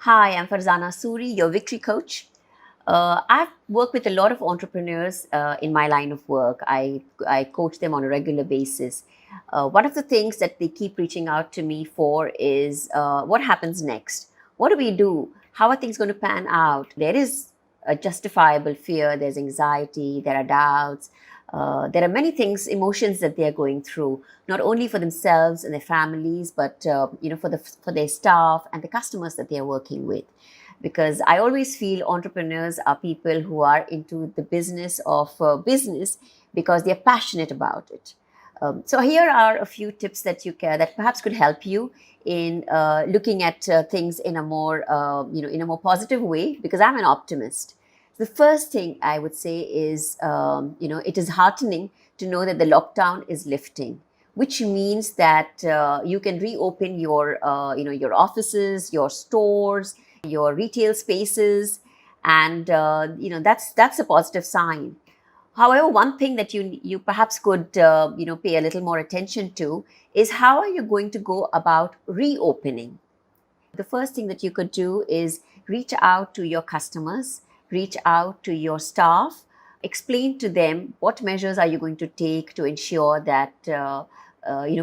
Hi, I'm Farzanasuri, your victory coach. I've worked with a lot of entrepreneurs in my line of work. I coach them on a regular basis. One of the things that they keep reaching out to me for is what happens next? What do we do? How are things going to pan out? There is a justifiable fear, there's anxiety, there are doubts. There are many things, emotions that they are going through, not only for themselves and their families, but for their staff and the customers that they are working with. Because I always feel entrepreneurs are people who are into the business of business because they're passionate about it. So here are a few tips that perhaps could help you in looking at things in a more positive way. Because I'm an optimist. The first thing I would say is, it is heartening to know that the lockdown is lifting, which means that you can reopen your offices, your stores, your retail spaces, and that's a positive sign. However, one thing that you perhaps could pay a little more attention to is how are you going to go about reopening. The first thing that you could do is reach out to your customers, reach out to your staff, explain to them what measures are you going to take to ensure that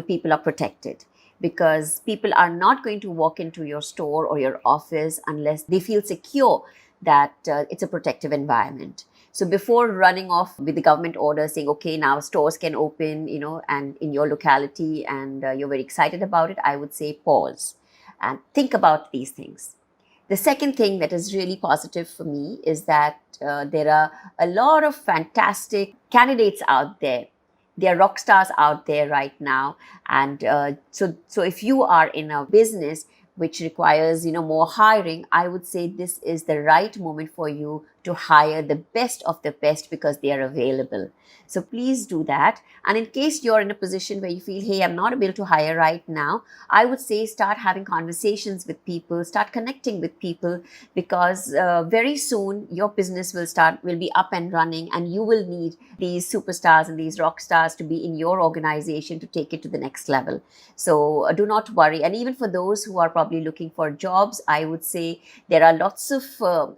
people are protected. Because people are not going to walk into your store or your office unless they feel secure that it's a protective environment. So before running off with the government order saying, okay, now stores can open, and in your locality, and you're very excited about it, I would say pause and think about these things. The second thing that is really positive for me is that there are a lot of fantastic candidates out there. There are rock stars out there right now, and so if you are in a business which requires more hiring, I would say this is the right moment for you to hire the best of the best because they are available. So please do that. And in case you're in a position where you feel, hey, I'm not able to hire right now, I would say start having conversations with people, start connecting with people, because very soon your business will be up and running, and you will need these superstars and these rock stars to be in your organization to take it to the next level. So do not worry. And even for those who are probably looking for jobs, I would say there are lots of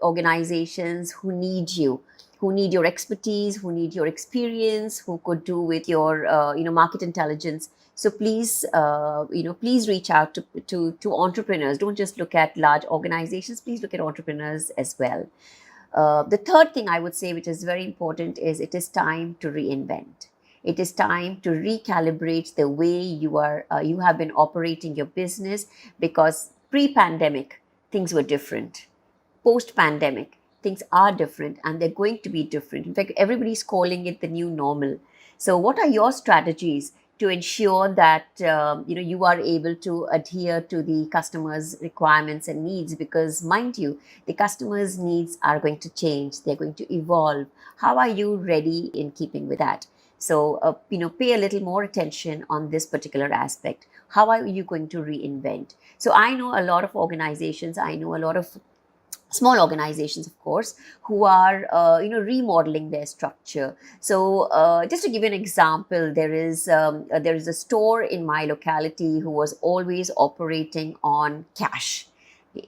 organizations who need your expertise, who need your experience, who could do with your market intelligence. So please reach out to entrepreneurs. Don't just look at large organizations. Please look at entrepreneurs as well. The third thing I would say, which is very important, is it is time to reinvent. It is time to recalibrate the way you have been operating your business, because pre-pandemic things were different. Post-pandemic things are different, and they're going to be different. In fact, everybody's calling it the new normal. So what are your strategies to ensure that you are able to adhere to the customers' requirements and needs? Because mind you, the customers' needs are going to change, they're going to evolve. How are you ready in keeping with that? So pay a little more attention on this particular aspect. How are you going to reinvent? So I know a lot of organizations, I know a lot of small organizations, of course, who are remodeling their structure. So just to give you an example, there is a store in my locality who was always operating on cash.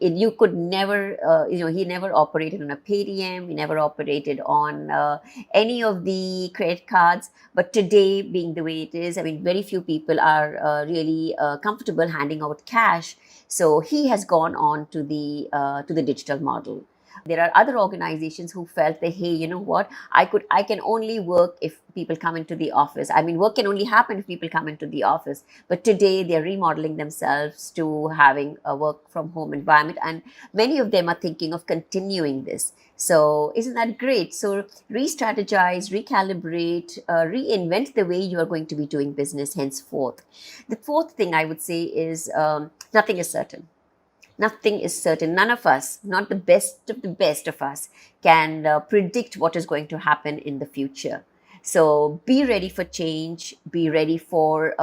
You could never, he never operated on a Paytm, he never operated on any of the credit cards. But today, being the way it is, I mean, very few people are really comfortable handing out cash. So he has gone on to the digital model. There are other organizations who felt that, hey, you know what, I can only work if people come into the office. I mean, work can only happen if people come into the office. But today they're remodeling themselves to having a work from home environment, and many of them are thinking of continuing this. So isn't that great? So re-strategize, recalibrate, reinvent the way you are going to be doing business henceforth. The fourth thing I would say is, nothing is certain. Nothing is certain. None of us, not the best of us, can predict what is going to happen in the future. So be ready for change. Be ready for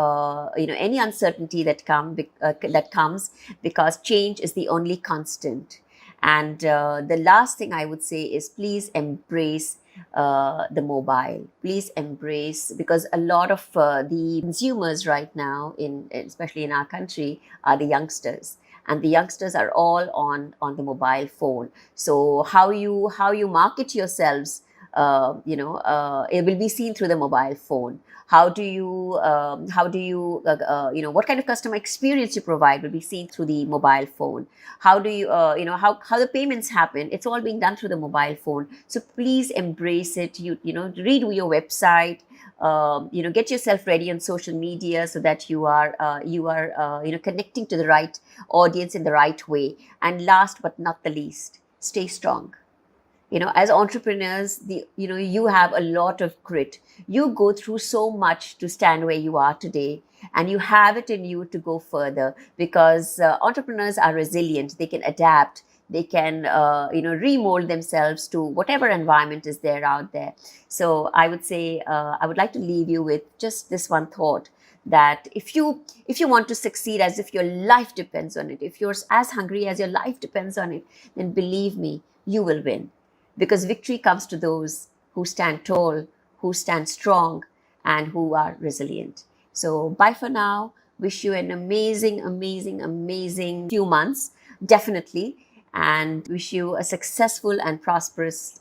any uncertainty that comes, because change is the only constant. And the last thing I would say is, please embrace the mobile. Please embrace, because a lot of the consumers right now, especially in our country, are the youngsters. and the youngsters are all on the mobile phone. So how you market yourselves, it will be seen through the mobile phone. How do you what kind of customer experience you provide will be seen through the mobile phone. How do you how the payments happen, it's all being done through the mobile phone. So please embrace it. Read your website, get yourself ready on social media so that you are connecting to the right audience in the right way. And last but not the least, stay strong. As entrepreneurs, you have a lot of grit. You go through so much to stand where you are today, and you have it in you to go further, because entrepreneurs are resilient. They can adapt. They can remold themselves to whatever environment is there out there. So I would say, I would like to leave you with just this one thought, that if you want to succeed as if your life depends on it, if you're as hungry as your life depends on it, then believe me, you will win. Because victory comes to those who stand tall, who stand strong, and who are resilient. So, bye for now. Wish you an amazing, amazing, amazing few months, definitely, and wish you a successful and prosperous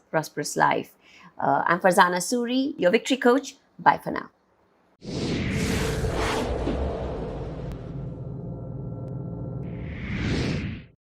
life. I'm Farzanasuri, your victory coach. Bye for now.